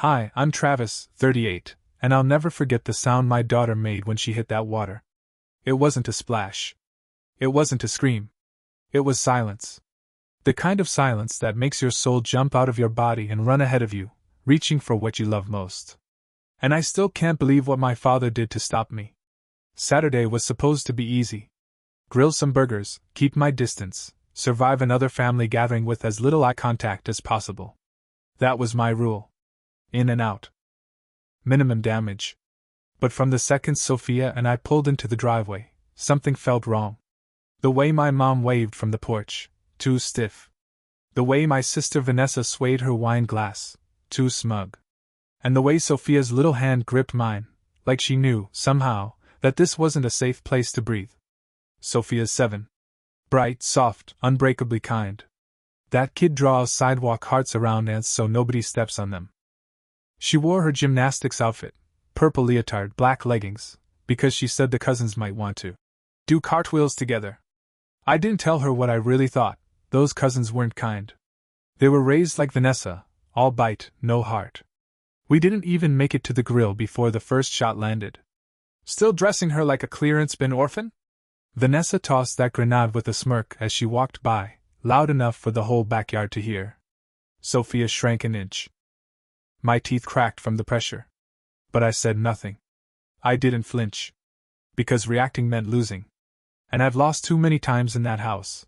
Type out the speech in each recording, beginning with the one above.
Hi, I'm Travis, 38, and I'll never forget the sound my daughter made when she hit that water. It wasn't a splash. It wasn't a scream. It was silence. The kind of silence that makes your soul jump out of your body and run ahead of you, reaching for what you love most. And I still can't believe what my father did to stop me. Saturday was supposed to be easy. Grill some burgers, keep my distance, survive another family gathering with as little eye contact as possible. That was my rule. In and out. Minimum damage. But from the second Sophia and I pulled into the driveway, something felt wrong. The way my mom waved from the porch, too stiff. The way my sister Vanessa swayed her wine glass, too smug. And the way Sophia's little hand gripped mine, like she knew, somehow, that this wasn't a safe place to breathe. Sophia's 7. Bright, soft, unbreakably kind. That kid draws sidewalk hearts around ants so nobody steps on them. She wore her gymnastics outfit, purple leotard, black leggings, because she said the cousins might want to do cartwheels together. I didn't tell her what I really thought. Those cousins weren't kind. They were raised like Vanessa, all bite, no heart. We didn't even make it to the grill before the first shot landed. Still dressing her like a clearance bin orphan? Vanessa tossed that grenade with a smirk as she walked by, loud enough for the whole backyard to hear. Sophia shrank an inch. My teeth cracked from the pressure. But I said nothing. I didn't flinch. Because reacting meant losing. And I've lost too many times in that house.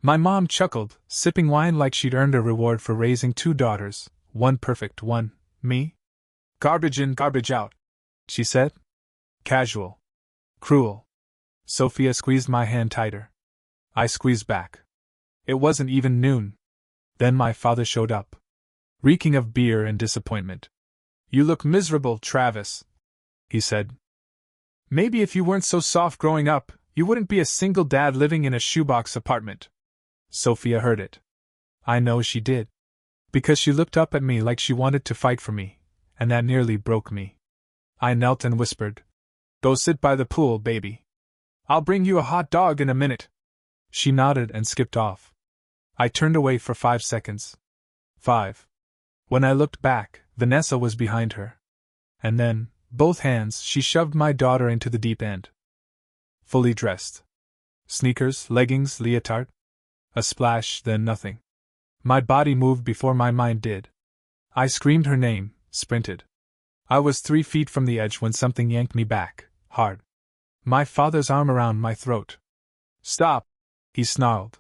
My mom chuckled, sipping wine like she'd earned a reward for raising 2 daughters, one perfect, one, me. Garbage in, garbage out, she said. Casual. Cruel. Sophia squeezed my hand tighter. I squeezed back. It wasn't even noon. Then my father showed up. Reeking of beer and disappointment. You look miserable, Travis, he said. Maybe if you weren't so soft growing up, you wouldn't be a single dad living in a shoebox apartment. Sophia heard it. I know she did. Because she looked up at me like she wanted to fight for me, and that nearly broke me. I knelt and whispered, Go sit by the pool, baby. I'll bring you a hot dog in a minute. She nodded and skipped off. I turned away for 5 seconds. 5. When I looked back, Vanessa was behind her. And then, both hands, she shoved my daughter into the deep end. Fully dressed. Sneakers, leggings, leotard. A splash, then nothing. My body moved before my mind did. I screamed her name, sprinted. I was 3 feet from the edge when something yanked me back, hard. My father's arm around my throat. Stop, he snarled.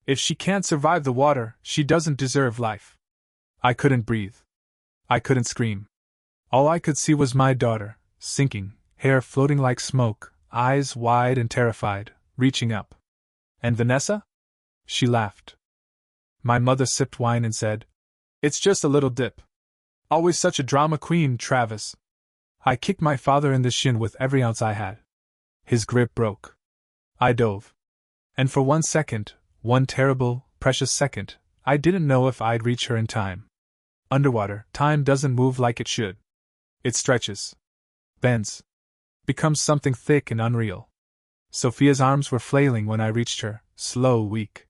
If she can't survive the water, she doesn't deserve life. I couldn't breathe. I couldn't scream. All I could see was my daughter, sinking, hair floating like smoke, eyes wide and terrified, reaching up. And Vanessa? She laughed. My mother sipped wine and said, It's just a little dip. Always such a drama queen, Travis. I kicked my father in the shin with every ounce I had. His grip broke. I dove. And for 1 second, one terrible, precious second, I didn't know if I'd reach her in time. Underwater, time doesn't move like it should. It stretches. Bends. Becomes something thick and unreal. Sophia's arms were flailing when I reached her, slow, weak.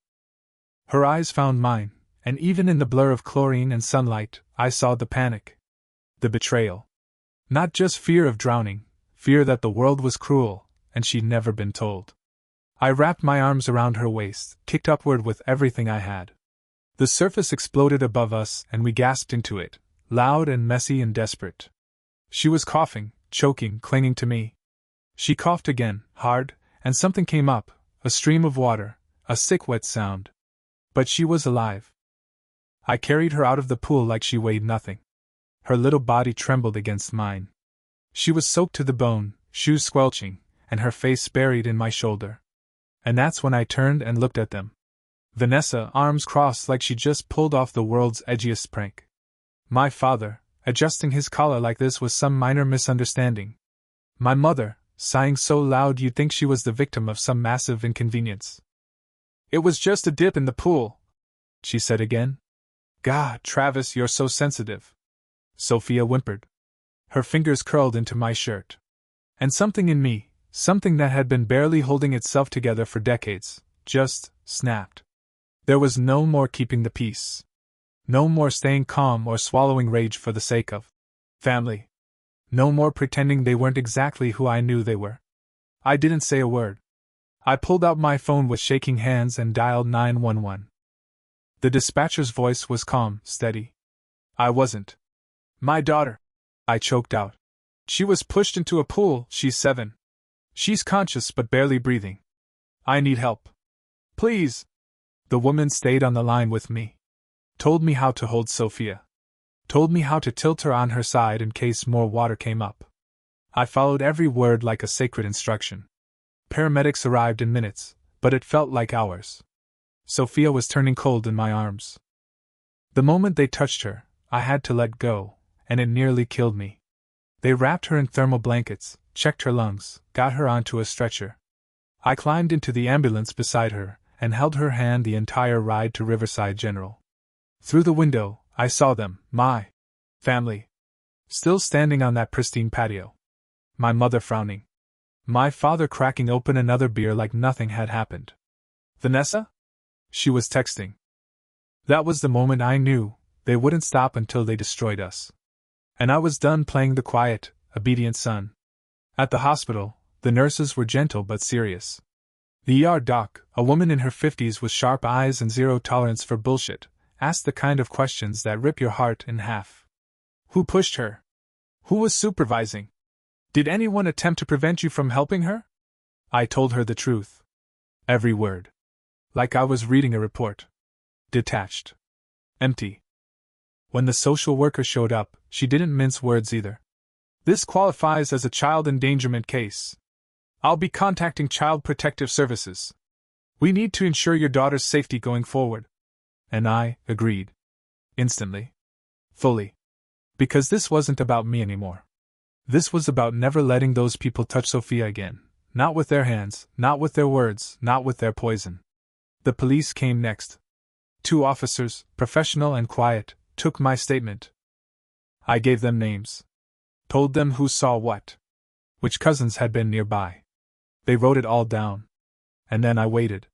Her eyes found mine, and even in the blur of chlorine and sunlight, I saw the panic. The betrayal. Not just fear of drowning, fear that the world was cruel, and she'd never been told. I wrapped my arms around her waist, kicked upward with everything I had. The surface exploded above us, and we gasped into it, loud and messy and desperate. She was coughing, choking, clinging to me. She coughed again, hard, and something came up, a stream of water, a sick wet sound. But she was alive. I carried her out of the pool like she weighed nothing. Her little body trembled against mine. She was soaked to the bone, shoes squelching, and her face buried in my shoulder. And that's when I turned and looked at them. Vanessa, arms crossed like she just pulled off the world's edgiest prank. My father, adjusting his collar like this was some minor misunderstanding. My mother, sighing so loud you'd think she was the victim of some massive inconvenience. It was just a dip in the pool, she said again. God, Travis, you're so sensitive. Sophia whimpered. Her fingers curled into my shirt. And something in me, something that had been barely holding itself together for decades, just snapped. There was no more keeping the peace. No more staying calm or swallowing rage for the sake of family. No more pretending they weren't exactly who I knew they were. I didn't say a word. I pulled out my phone with shaking hands and dialed 911. The dispatcher's voice was calm, steady. I wasn't. My daughter, I choked out. She was pushed into a pool. She's 7. She's conscious but barely breathing. I need help. Please. The woman stayed on the line with me. Told me how to hold Sophia. Told me how to tilt her on her side in case more water came up. I followed every word like a sacred instruction. Paramedics arrived in minutes, but it felt like hours. Sophia was turning cold in my arms. The moment they touched her, I had to let go, and it nearly killed me. They wrapped her in thermal blankets, checked her lungs, got her onto a stretcher. I climbed into the ambulance beside her, and held her hand the entire ride to Riverside General. Through the window, I saw them, my family, still standing on that pristine patio. My mother frowning. My father cracking open another beer like nothing had happened. Vanessa? She was texting. That was the moment I knew they wouldn't stop until they destroyed us. And I was done playing the quiet, obedient son. At the hospital, the nurses were gentle but serious. The ER doc, a woman in her 50s with sharp eyes and zero tolerance for bullshit, asked the kind of questions that rip your heart in half. Who pushed her? Who was supervising? Did anyone attempt to prevent you from helping her? I told her the truth. Every word. Like I was reading a report. Detached. Empty. When the social worker showed up, she didn't mince words either. This qualifies as a child endangerment case. I'll be contacting Child Protective Services. We need to ensure your daughter's safety going forward. And I agreed. Instantly. Fully. Because this wasn't about me anymore. This was about never letting those people touch Sophia again. Not with their hands, not with their words, not with their poison. The police came next. 2 officers, professional and quiet, took my statement. I gave them names. Told them who saw what. Which cousins had been nearby. They wrote it all down. And then I waited.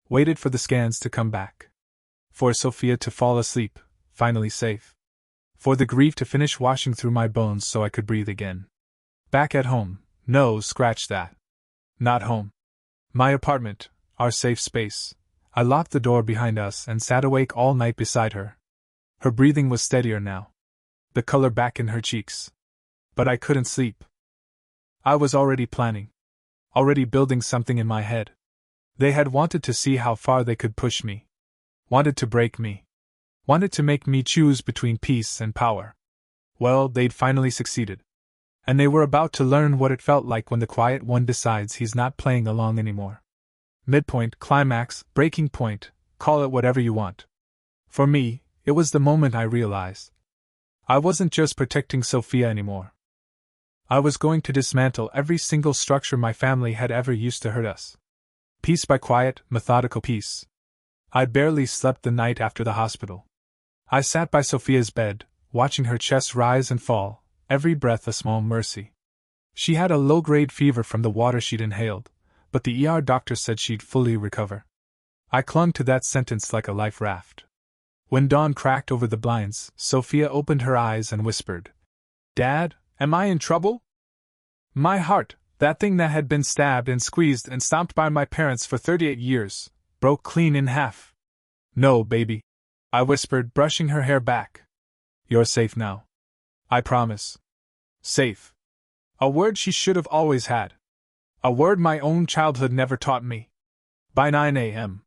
Waited for the scans to come back. For Sophia to fall asleep, finally safe. For the grief to finish washing through my bones so I could breathe again. Back at home, no, scratch that. Not home. My apartment, our safe space. I locked the door behind us and sat awake all night beside her. Her breathing was steadier now. The color back in her cheeks. But I couldn't sleep. I was already planning. Already building something in my head. They had wanted to see how far they could push me. Wanted to break me. Wanted to make me choose between peace and power. Well, they'd finally succeeded. And they were about to learn what it felt like when the quiet one decides he's not playing along anymore. Midpoint, climax, breaking point, call it whatever you want. For me, it was the moment I realized. I wasn't just protecting Sophia anymore. I was going to dismantle every single structure my family had ever used to hurt us. Piece by quiet, methodical piece. I barely slept the night after the hospital. I sat by Sophia's bed, watching her chest rise and fall, every breath a small mercy. She had a low-grade fever from the water she'd inhaled, but the ER doctor said she'd fully recover. I clung to that sentence like a life raft. When dawn cracked over the blinds, Sophia opened her eyes and whispered, "Dad, am I in trouble?" My heart, that thing that had been stabbed and squeezed and stomped by my parents for 38 years, broke clean in half. "No, baby," I whispered, brushing her hair back. "You're safe now. I promise." Safe. A word she should have always had. A word my own childhood never taught me. By 9 a.m.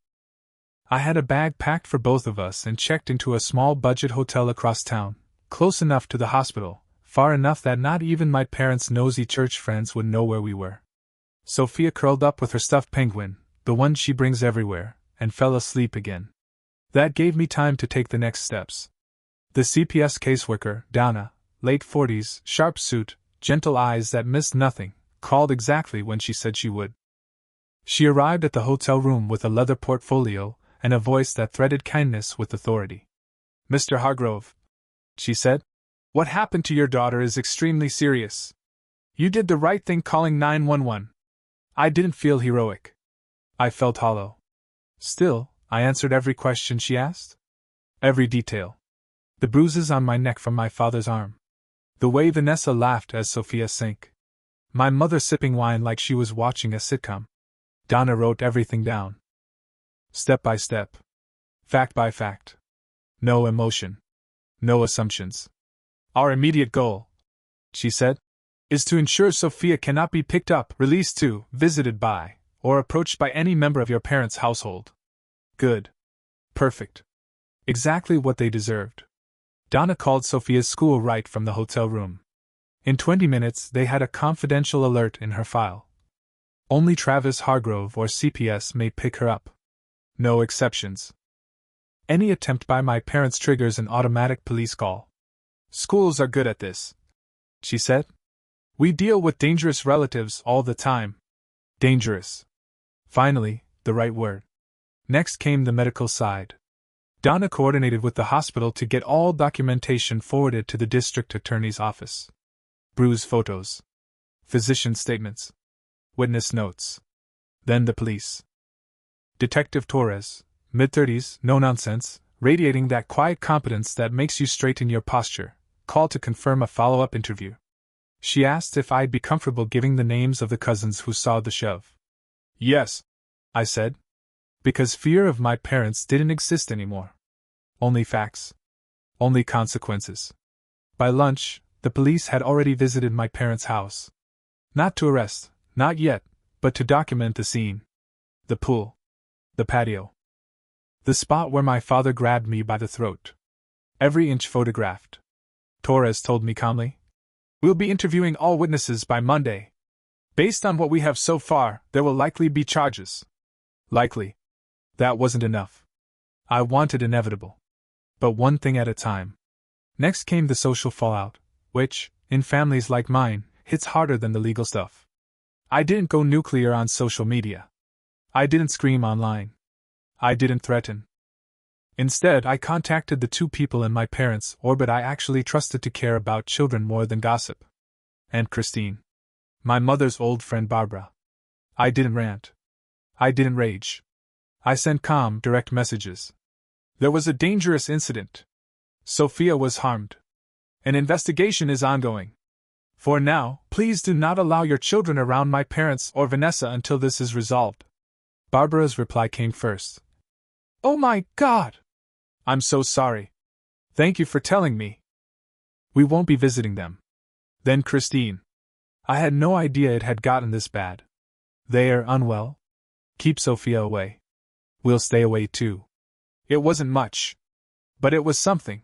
I had a bag packed for both of us and checked into a small budget hotel across town, close enough to the hospital, far enough that not even my parents' nosy church friends would know where we were. Sophia curled up with her stuffed penguin, the one she brings everywhere, and fell asleep again. That gave me time to take the next steps. The CPS caseworker, Donna, late 40s, sharp suit, gentle eyes that missed nothing, called exactly when she said she would. She arrived at the hotel room with a leather portfolio and a voice that threaded kindness with authority. "Mr. Hargrove," she said, "what happened to your daughter is extremely serious. You did the right thing calling 911. I didn't feel heroic. I felt hollow. Still, I answered every question she asked. Every detail. The bruises on my neck from my father's arm. The way Vanessa laughed as Sophia sank. My mother sipping wine like she was watching a sitcom. Donna wrote everything down. Step by step. Fact by fact. No emotion. No assumptions. Our immediate goal, she said, is to ensure Sophia cannot be picked up, released to, visited by, or approached by any member of your parents' household. Good. Perfect. Exactly what they deserved. Donna called Sophia's school right from the hotel room. In 20 minutes they had a confidential alert in her file. Only Travis Hargrove or CPS may pick her up. No exceptions. Any attempt by my parents triggers an automatic police call. Schools are good at this, she said. We deal with dangerous relatives all the time. Dangerous. Finally, the right word. Next came the medical side. Donna coordinated with the hospital to get all documentation forwarded to the district attorney's office. Bruise photos. Physician statements. Witness notes. Then the police. Detective Torres, mid-30s, no nonsense, radiating that quiet competence that makes you straighten your posture, called to confirm a follow-up interview. She asked if I'd be comfortable giving the names of the cousins who saw the shove. Yes, I said. Because fear of my parents didn't exist anymore. Only facts. Only consequences. By lunch, the police had already visited my parents' house. Not to arrest, not yet, but to document the scene. The pool. The patio. The spot where my father grabbed me by the throat. Every inch photographed. Torres told me calmly. We'll be interviewing all witnesses by Monday. Based on what we have so far, there will likely be charges. Likely. That wasn't enough. I wanted inevitable. But one thing at a time. Next came the social fallout, which, in families like mine, hits harder than the legal stuff. I didn't go nuclear on social media. I didn't scream online. I didn't threaten. Instead, I contacted the two people in my parents' orbit I actually trusted to care about children more than gossip. And Christine. My mother's old friend Barbara. I didn't rant. I didn't rage. I sent calm, direct messages. There was a dangerous incident. Sophia was harmed. An investigation is ongoing. For now, please do not allow your children around my parents or Vanessa until this is resolved. Barbara's reply came first. Oh my God! I'm so sorry. Thank you for telling me. We won't be visiting them. Then Christine. I had no idea it had gotten this bad. They are unwell? Keep Sophia away. We'll stay away too. It wasn't much. But it was something.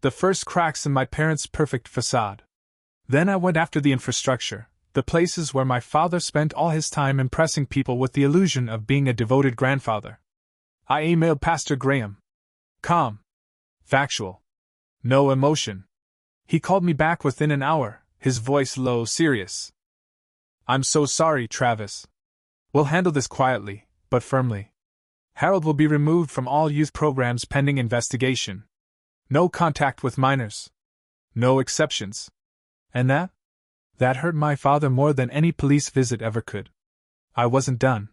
The first cracks in my parents' perfect facade. Then I went after the infrastructure, the places where my father spent all his time impressing people with the illusion of being a devoted grandfather. I emailed Pastor Graham. Calm. Factual. No emotion. He called me back within an hour, his voice low, serious. I'm so sorry, Travis. We'll handle this quietly, but firmly. Harold will be removed from all youth programs pending investigation. No contact with minors. No exceptions. And that? That hurt my father more than any police visit ever could. I wasn't done.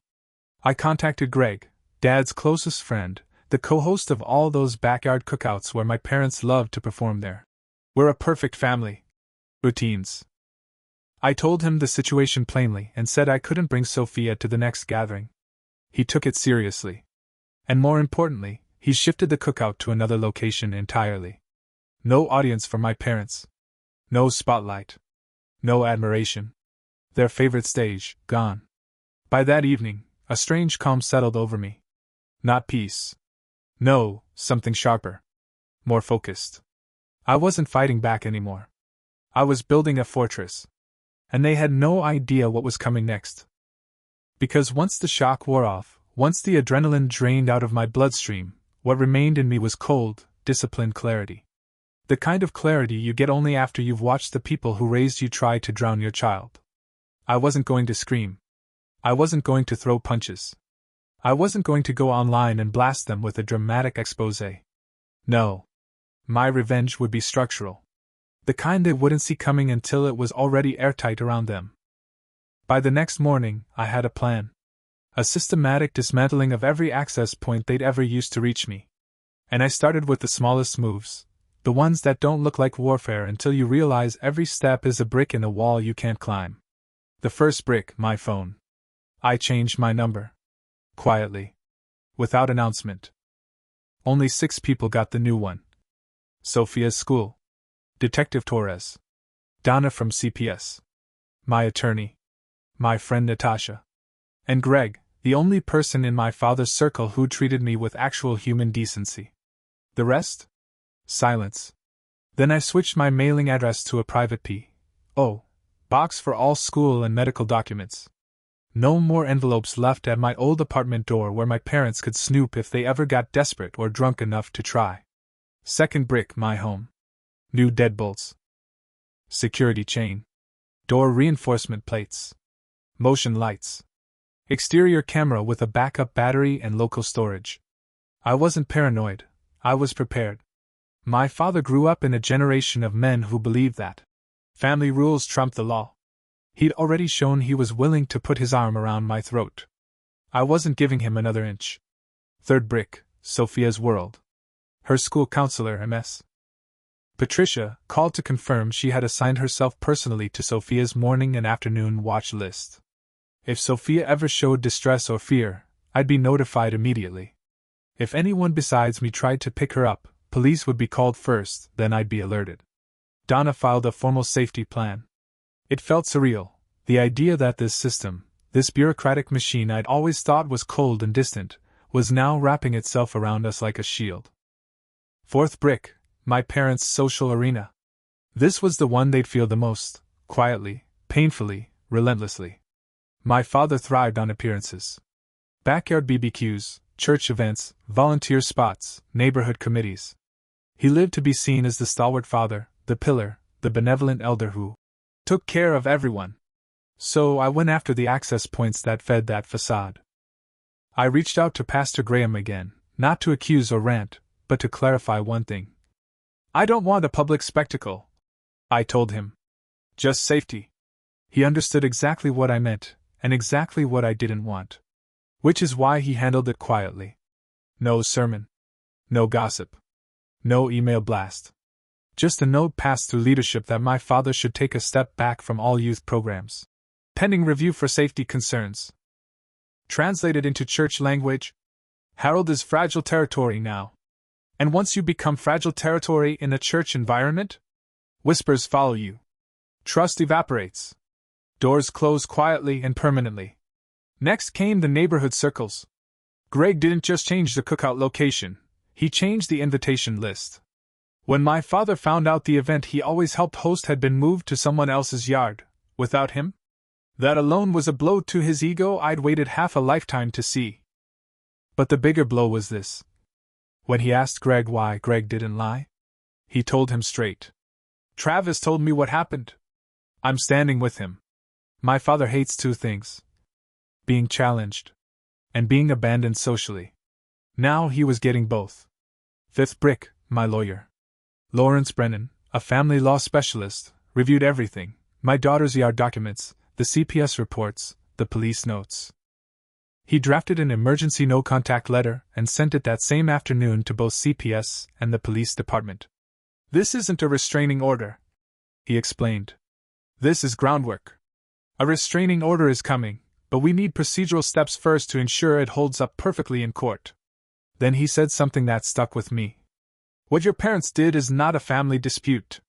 I contacted Greg, Dad's closest friend, the co-host of all those backyard cookouts where my parents loved to perform there. We're a perfect family. Routines. I told him the situation plainly and said I couldn't bring Sophia to the next gathering. He took it seriously. And more importantly, he shifted the cookout to another location entirely. No audience for my parents. No spotlight. No admiration. Their favorite stage, gone. By that evening, a strange calm settled over me. Not peace. No, something sharper. More focused. I wasn't fighting back anymore. I was building a fortress. And they had no idea what was coming next. Because once the shock wore off, once the adrenaline drained out of my bloodstream, what remained in me was cold, disciplined clarity. The kind of clarity you get only after you've watched the people who raised you try to drown your child. I wasn't going to scream. I wasn't going to throw punches. I wasn't going to go online and blast them with a dramatic exposé. No. My revenge would be structural. The kind they wouldn't see coming until it was already airtight around them. By the next morning, I had a plan. A systematic dismantling of every access point they'd ever used to reach me. And I started with the smallest moves, The ones that don't look like warfare until you realize every step is a brick in a wall you can't climb. The first brick, my phone. I changed my number. Quietly. Without announcement. Only 6 people got the new one. Sophia's school. Detective Torres. Donna from CPS. My attorney. My friend Natasha. And Greg, the only person in my father's circle who treated me with actual human decency. The rest? Silence. Then I switched my mailing address to a private P.O. box for all school and medical documents. No more envelopes left at my old apartment door where my parents could snoop if they ever got desperate or drunk enough to try. Second brick, my home. New deadbolts. Security chain. Door reinforcement plates. Motion lights. Exterior camera with a backup battery and local storage. I wasn't paranoid. I was prepared. My father grew up in a generation of men who believed that family rules trumped the law. He'd already shown he was willing to put his arm around my throat. I wasn't giving him another inch. Third brick, Sophia's world. Her school counselor, Ms. Patricia, called to confirm she had assigned herself personally to Sophia's morning and afternoon watch list. If Sophia ever showed distress or fear, I'd be notified immediately. If anyone besides me tried to pick her up, police would be called first, then I'd be alerted. Donna filed a formal safety plan. It felt surreal, the idea that this system, this bureaucratic machine I'd always thought was cold and distant, was now wrapping itself around us like a shield. Fourth brick, my parents' social arena. This was the one they'd feel the most, quietly, painfully, relentlessly. My father thrived on appearances. Backyard BBQs, church events, volunteer spots, neighborhood committees. He lived to be seen as the stalwart father, the pillar, the benevolent elder who took care of everyone. So I went after the access points that fed that facade. I reached out to Pastor Graham again, not to accuse or rant, but to clarify one thing. I don't want a public spectacle, I told him. Just safety. He understood exactly what I meant, and exactly what I didn't want. Which is why he handled it quietly. No sermon. No gossip. No email blast. Just a note passed through leadership that my father should take a step back from all youth programs. Pending review for safety concerns. Translated into church language, Harold is fragile territory now. And once you become fragile territory in a church environment, whispers follow you. Trust evaporates. Doors close quietly and permanently. Next came the neighborhood circles. Greg didn't just change the cookout location, he changed the invitation list. When my father found out the event he always helped host had been moved to someone else's yard, without him, that alone was a blow to his ego I'd waited half a lifetime to see. But the bigger blow was this. When he asked Greg why Greg didn't lie, he told him straight. Travis told me what happened. I'm standing with him. My father hates 2 things. Being challenged. And being abandoned socially. Now he was getting both. Fifth brick, my lawyer. Lawrence Brennan, a family law specialist, reviewed everything, my daughter's ER documents, the CPS reports, the police notes. He drafted an emergency no-contact letter and sent it that same afternoon to both CPS and the police department. This isn't a restraining order, he explained. This is groundwork. A restraining order is coming, but we need procedural steps first to ensure it holds up perfectly in court. Then he said something that stuck with me. What your parents did is not a family dispute.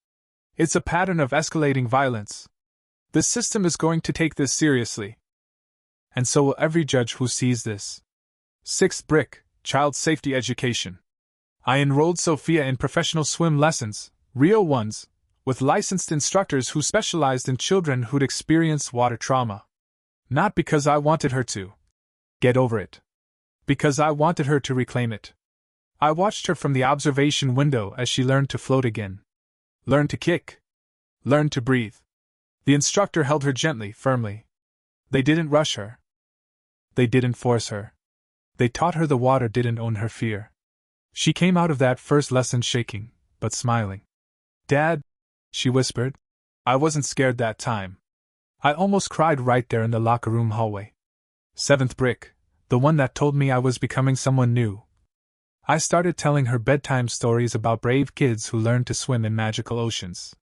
It's a pattern of escalating violence. The system is going to take this seriously. And so will every judge who sees this. Sixth brick, child safety education. I enrolled Sophia in professional swim lessons, real ones, with licensed instructors who specialized in children who'd experienced water trauma. Not because I wanted her to get over it. Because I wanted her to reclaim it. I watched her from the observation window as she learned to float again. Learned to kick. Learned to breathe. The instructor held her gently, firmly. They didn't rush her. They didn't force her. They taught her the water didn't own her fear. She came out of that first lesson shaking, but smiling. Dad, she whispered. I wasn't scared that time. I almost cried right there in the locker room hallway. Seventh brick, the one that told me I was becoming someone new. I started telling her bedtime stories about brave kids who learned to swim in magical oceans.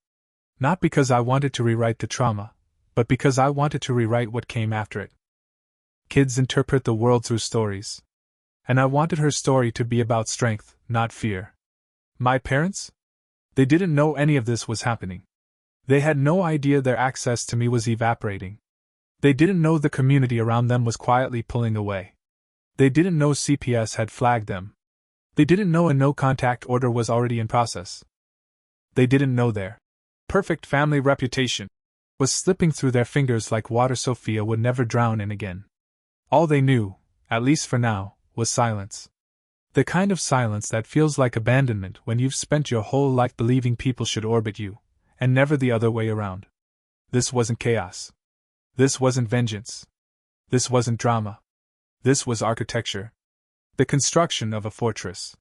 Not because I wanted to rewrite the trauma, but because I wanted to rewrite what came after it. Kids interpret the world through stories. And I wanted her story to be about strength, not fear. My parents? They didn't know any of this was happening. They had no idea their access to me was evaporating. They didn't know the community around them was quietly pulling away. They didn't know CPS had flagged them. They didn't know a no-contact order was already in process. They didn't know their perfect family reputation was slipping through their fingers like water Sophia would never drown in again. All they knew, at least for now, was silence. The kind of silence that feels like abandonment when you've spent your whole life believing people should orbit you, and never the other way around. This wasn't chaos. This wasn't vengeance. This wasn't drama. This was architecture. The construction of a fortress.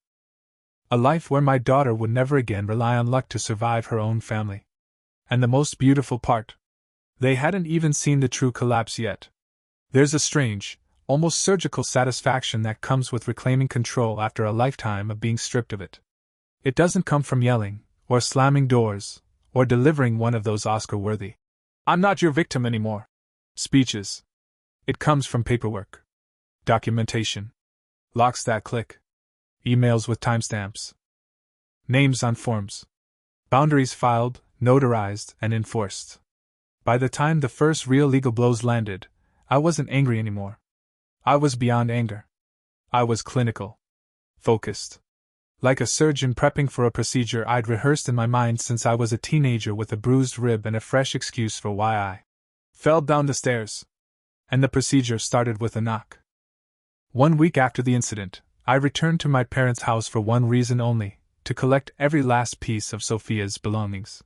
A life where my daughter would never again rely on luck to survive her own family. And the most beautiful part: they hadn't even seen the true collapse yet. There's a strange, almost surgical satisfaction that comes with reclaiming control after a lifetime of being stripped of it. It doesn't come from yelling, or slamming doors, or delivering one of those Oscar-worthy "I'm not your victim anymore" speeches. It comes from paperwork. Documentation. Locks that click. Emails with timestamps. Names on forms. Boundaries filed, notarized, and enforced. By the time the first real legal blows landed, I wasn't angry anymore. I was beyond anger. I was clinical. Focused. Like a surgeon prepping for a procedure I'd rehearsed in my mind since I was a teenager, with a bruised rib and a fresh excuse for why I fell down the stairs. And the procedure started with a knock. 1 week after the incident, I returned to my parents' house for one reason only: to collect every last piece of Sophia's belongings.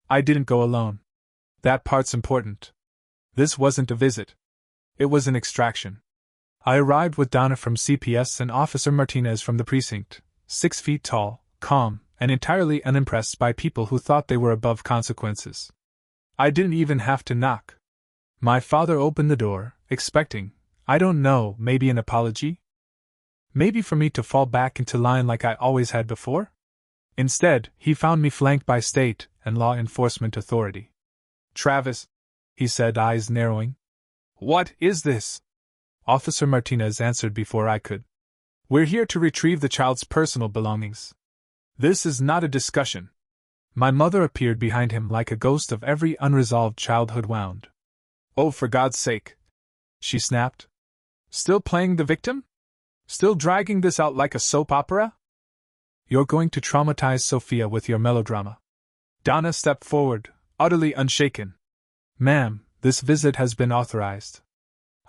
I didn't go alone. That part's important. This wasn't a visit. It was an extraction. I arrived with Donna from CPS and Officer Martinez from the precinct, 6 feet tall, calm, and entirely unimpressed by people who thought they were above consequences. I didn't even have to knock. My father opened the door, expecting, I don't know, maybe an apology? Maybe for me to fall back into line like I always had before? Instead, he found me flanked by state and law enforcement authority. "Travis," he said, eyes narrowing. "What is this?" Officer Martinez answered before I could. "We're here to retrieve the child's personal belongings. This is not a discussion." My mother appeared behind him like a ghost of every unresolved childhood wound. "Oh, for God's sake," she snapped. "Still playing the victim? Still dragging this out like a soap opera? You're going to traumatize Sophia with your melodrama." Donna stepped forward, utterly unshaken. "Ma'am, this visit has been authorized.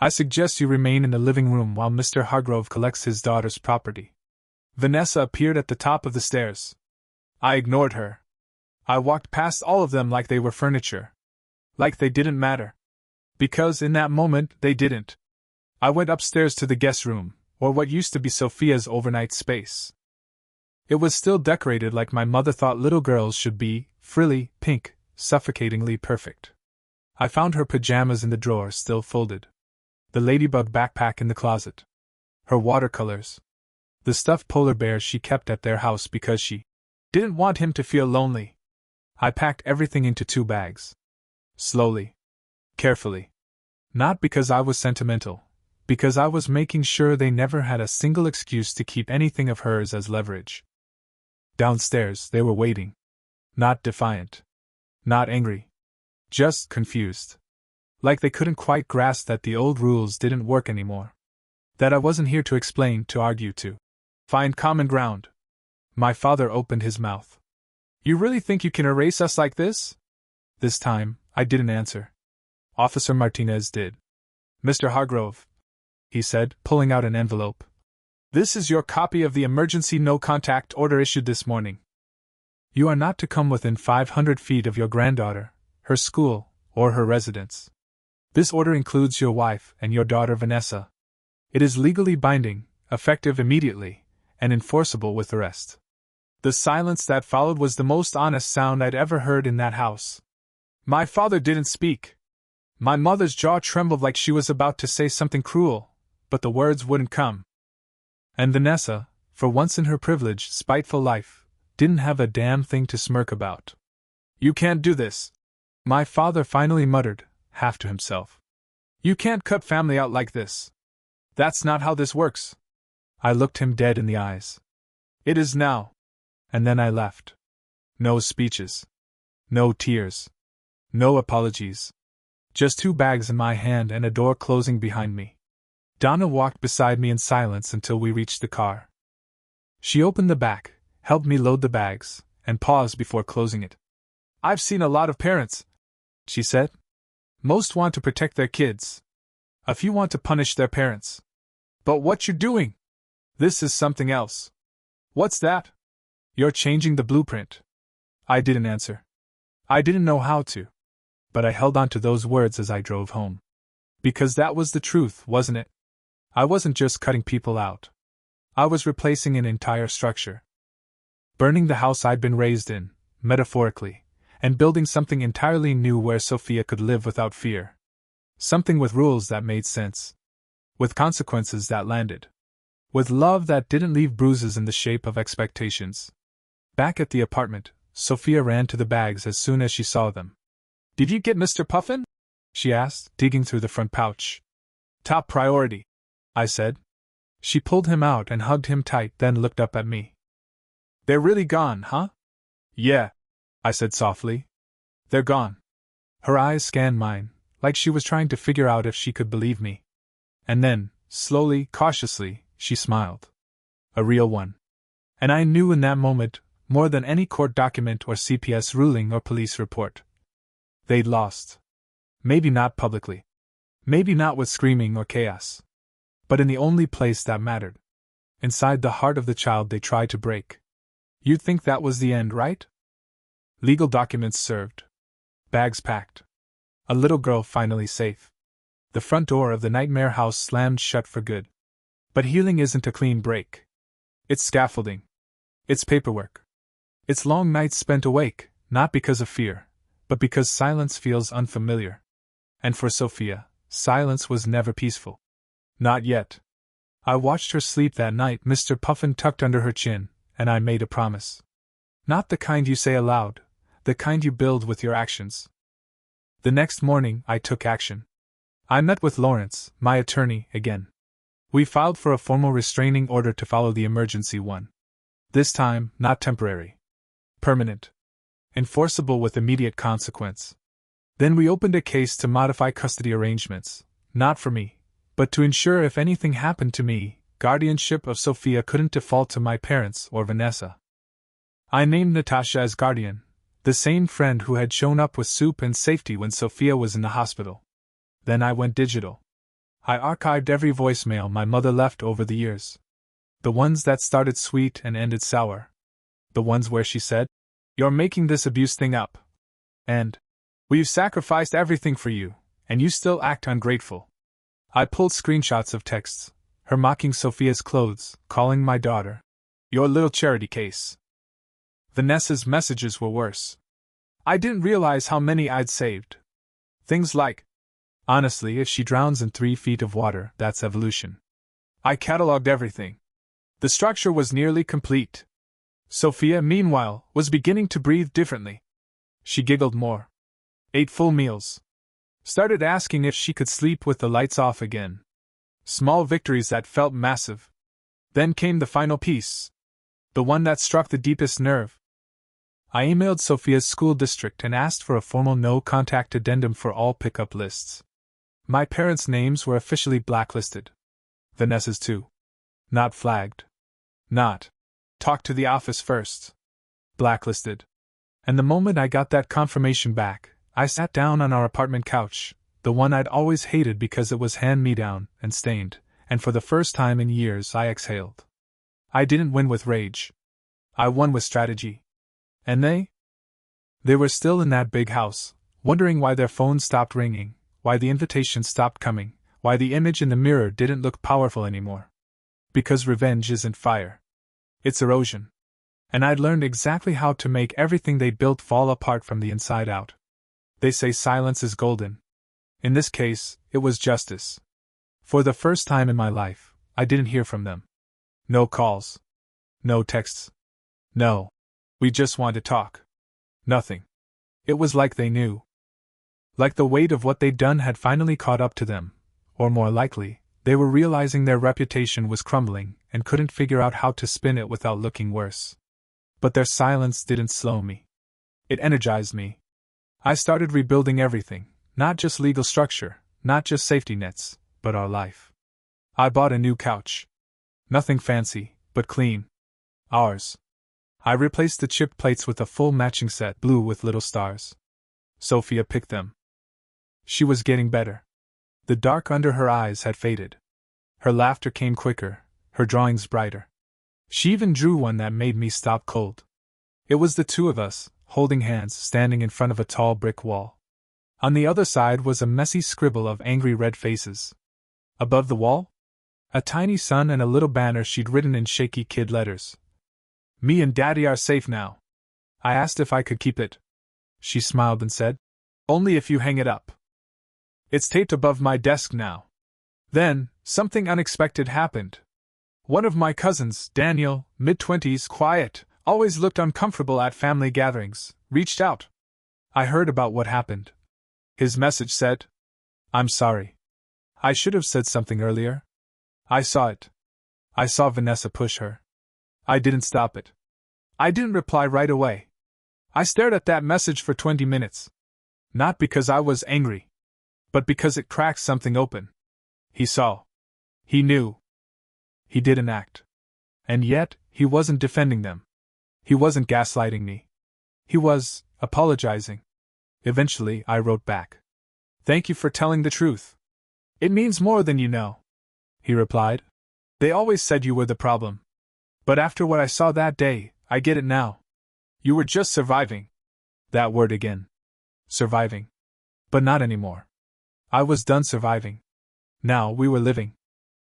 I suggest you remain in the living room while Mr. Hargrove collects his daughter's property." Vanessa appeared at the top of the stairs. I ignored her. I walked past all of them like they were furniture. Like they didn't matter. Because in that moment, they didn't. I went upstairs to the guest room, or what used to be Sophia's overnight space. It was still decorated like my mother thought little girls should be, frilly, pink, suffocatingly perfect. I found her pajamas in the drawer still folded. The ladybug backpack in the closet. Her watercolors. The stuffed polar bear she kept at their house because she didn't want him to feel lonely. I packed everything into 2 bags. Slowly. Carefully. Not because I was sentimental. Because I was making sure they never had a single excuse to keep anything of hers as leverage. Downstairs, they were waiting. Not defiant. Not angry. Just confused. Like they couldn't quite grasp that the old rules didn't work anymore. That I wasn't here to explain, to argue, to find common ground. My father opened his mouth. "You really think you can erase us like this?" This time, I didn't answer. Officer Martinez did. "Mr. Hargrove," he said, pulling out an envelope. "This is your copy of the emergency no-contact order issued this morning. You are not to come within 500 feet of your granddaughter, her school, or her residence. This order includes your wife and your daughter Vanessa. It is legally binding, effective immediately, and enforceable with the rest." The silence that followed was the most honest sound I'd ever heard in that house. My father didn't speak. My mother's jaw trembled like she was about to say something cruel, but the words wouldn't come. And Vanessa, for once in her privileged, spiteful life, didn't have a damn thing to smirk about. "You can't do this," my father finally muttered, half to himself. "You can't cut family out like this. That's not how this works." I looked him dead in the eyes. "It is now." And then I left. No speeches. No tears. No apologies. Just 2 bags in my hand and a door closing behind me. Donna walked beside me in silence until we reached the car. She opened the back, helped me load the bags, and paused before closing it. "I've seen a lot of parents," she said. "Most want to protect their kids. A few want to punish their parents. But what you're doing? This is something else." "What's that?" "You're changing the blueprint." I didn't answer. I didn't know how to. But I held on to those words as I drove home. Because that was the truth, wasn't it? I wasn't just cutting people out. I was replacing an entire structure. Burning the house I'd been raised in, metaphorically, and building something entirely new where Sophia could live without fear. Something with rules that made sense. With consequences that landed. With love that didn't leave bruises in the shape of expectations. Back at the apartment, Sophia ran to the bags as soon as she saw them. "Did you get Mr. Puffin?" she asked, digging through the front pouch. "Top priority," I said. She pulled him out and hugged him tight, then looked up at me. "They're really gone, huh?" "Yeah," I said softly. "They're gone." Her eyes scanned mine, like she was trying to figure out if she could believe me. And then, slowly, cautiously, she smiled. A real one. And I knew in that moment, more than any court document or CPS ruling or police report. They'd lost. Maybe not publicly. Maybe not with screaming or chaos. But in the only place that mattered. Inside the heart of the child they tried to break. You'd think that was the end, right? Legal documents served. Bags packed. A little girl finally safe. The front door of the nightmare house slammed shut for good. But healing isn't a clean break. It's scaffolding. It's paperwork. It's long nights spent awake, not because of fear, but because silence feels unfamiliar. And for Sophia, silence was never peaceful. Not yet. I watched her sleep that night, Mr. Puffin tucked under her chin, and I made a promise. Not the kind you say aloud, the kind you build with your actions. The next morning, I took action. I met with Lawrence, my attorney, again. We filed for a formal restraining order to follow the emergency one. This time, not temporary. Permanent. Enforceable with immediate consequence. Then we opened a case to modify custody arrangements, not for me, but to ensure if anything happened to me, guardianship of Sophia couldn't default to my parents or Vanessa. I named Natasha as guardian, the same friend who had shown up with soup and safety when Sophia was in the hospital. Then I went digital. I archived every voicemail my mother left over the years. The ones that started sweet and ended sour. The ones where she said, "You're making this abuse thing up." And, "We've sacrificed everything for you, and you still act ungrateful." I pulled screenshots of texts, her mocking Sophia's clothes, calling my daughter your little charity case. Vanessa's messages were worse. I didn't realize how many I'd saved. Things like, "Honestly, if she drowns in 3 feet of water, that's evolution." I cataloged everything. The structure was nearly complete. Sophia, meanwhile, was beginning to breathe differently. She giggled more. Ate full meals. Started asking if she could sleep with the lights off again. Small victories that felt massive. Then came the final piece. The one that struck the deepest nerve. I emailed Sophia's school district and asked for a formal no-contact addendum for all pickup lists. My parents' names were officially blacklisted. Vanessa's too. Not flagged. Not. Talk to the office first. Blacklisted. And the moment I got that confirmation back, I sat down on our apartment couch, the one I'd always hated because it was hand-me-down and stained, and for the first time in years I exhaled. I didn't win with rage. I won with strategy. And they? They were still in that big house, wondering why their phones stopped ringing, why the invitations stopped coming, why the image in the mirror didn't look powerful anymore. Because revenge isn't fire. It's erosion. And I'd learned exactly how to make everything they built fall apart from the inside out. They say silence is golden. In this case, it was justice. For the first time in my life, I didn't hear from them. No calls. No texts. No. We just wanted to talk. Nothing. It was like they knew. Like the weight of what they'd done had finally caught up to them, or more likely, they were realizing their reputation was crumbling and couldn't figure out how to spin it without looking worse. But their silence didn't slow me. It energized me. I started rebuilding everything, not just legal structure, not just safety nets, but our life. I bought a new couch. Nothing fancy, but clean. Ours. I replaced the chipped plates with a full matching set, blue with little stars. Sophia picked them. She was getting better. The dark under her eyes had faded. Her laughter came quicker, her drawings brighter. She even drew one that made me stop cold. It was the two of us, holding hands, standing in front of a tall brick wall. On the other side was a messy scribble of angry red faces. Above the wall? A tiny sun and a little banner she'd written in shaky kid letters. "Me and Daddy are safe now." I asked if I could keep it. She smiled and said, "Only if you hang it up. It's taped above my desk now." Then, something unexpected happened. One of my cousins, Daniel, mid-20s, quiet, always looked uncomfortable at family gatherings, reached out. I heard about what happened. His message said, "I'm sorry. I should have said something earlier." I saw it. I saw Vanessa push her. I didn't stop it. I didn't reply right away. I stared at that message for 20 minutes. Not because I was angry, but because it cracked something open. He saw. He knew. He didn't act. And yet, he wasn't defending them. He wasn't gaslighting me. He was apologizing. Eventually, I wrote back. "Thank you for telling the truth. It means more than you know." He replied. "They always said you were the problem. But after what I saw that day, I get it now. You were just surviving." That word again. Surviving. But not anymore. I was done surviving. Now we were living.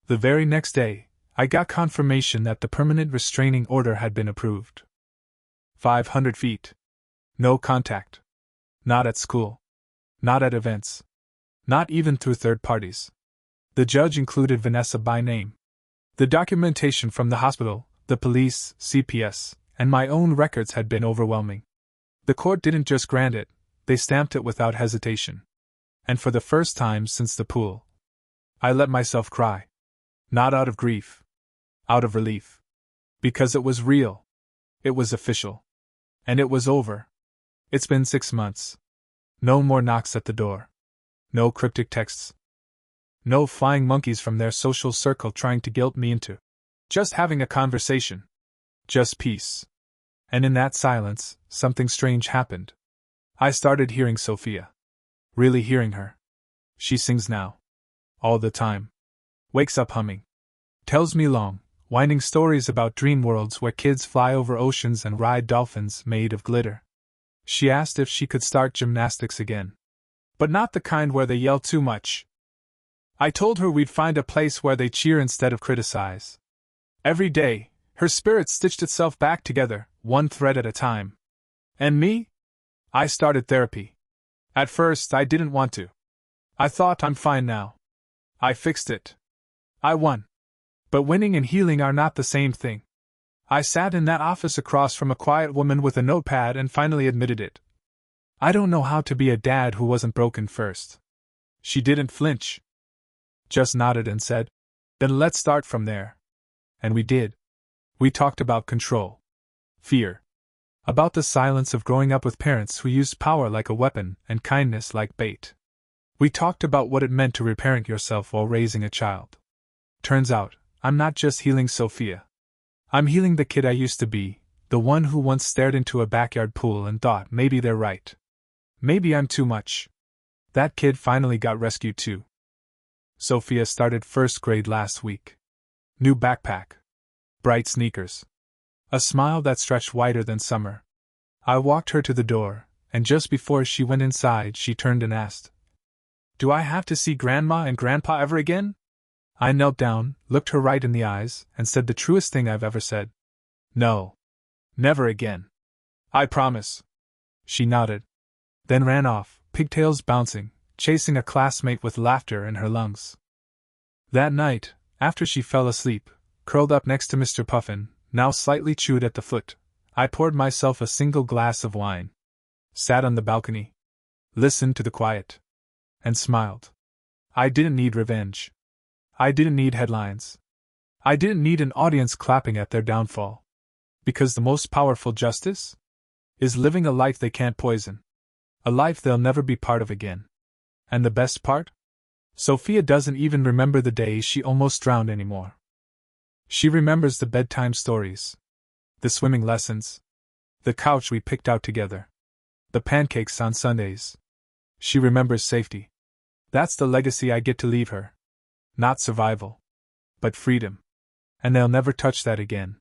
The very next day, I got confirmation that the permanent restraining order had been approved. 500 feet. No contact. Not at school. Not at events. Not even through third parties. The judge included Vanessa by name. The documentation from the hospital, the police, CPS, and my own records had been overwhelming. The court didn't just grant it, they stamped it without hesitation. And for the first time since the pool, I let myself cry. Not out of grief. Out of relief. Because it was real. It was official. And it was over. It's been 6 months. No more knocks at the door. No cryptic texts. No flying monkeys from their social circle trying to guilt me into just having a conversation. Just peace. And in that silence, something strange happened. I started hearing Sophia. Really hearing her. She sings now. All the time. Wakes up humming. Tells me long, winding stories about dream worlds where kids fly over oceans and ride dolphins made of glitter. She asked if she could start gymnastics again. But not the kind where they yell too much. I told her we'd find a place where they cheer instead of criticize. Every day, her spirit stitched itself back together, one thread at a time. And me? I started therapy. At first, I didn't want to. I thought I'm fine now. I fixed it. I won. But winning and healing are not the same thing. I sat in that office across from a quiet woman with a notepad and finally admitted it. I don't know how to be a dad who wasn't broken first. She didn't flinch. Just nodded and said, "Then let's start from there." And we did. We talked about control. Fear. About the silence of growing up with parents who used power like a weapon and kindness like bait. We talked about what it meant to reparent yourself while raising a child. Turns out, I'm not just healing Sophia. I'm healing the kid I used to be, the one who once stared into a backyard pool and thought maybe they're right. Maybe I'm too much. That kid finally got rescued too. Sophia started first grade last week. New backpack. Bright sneakers. A smile that stretched wider than summer. I walked her to the door, and just before she went inside she turned and asked, "Do I have to see Grandma and Grandpa ever again?" I knelt down, looked her right in the eyes, and said the truest thing I've ever said. "No. Never again. I promise." She nodded. Then ran off, pigtails bouncing, chasing a classmate with laughter in her lungs. That night, after she fell asleep, curled up next to Mr. Puffin, now slightly chewed at the foot, I poured myself a single glass of wine, sat on the balcony, listened to the quiet, and smiled. I didn't need revenge. I didn't need headlines. I didn't need an audience clapping at their downfall. Because the most powerful justice is living a life they can't poison. A life they'll never be part of again. And the best part? Sophia doesn't even remember the day she almost drowned anymore. She remembers the bedtime stories, the swimming lessons, the couch we picked out together, the pancakes on Sundays. She remembers safety. That's the legacy I get to leave her. Not survival, but freedom. And they'll never touch that again.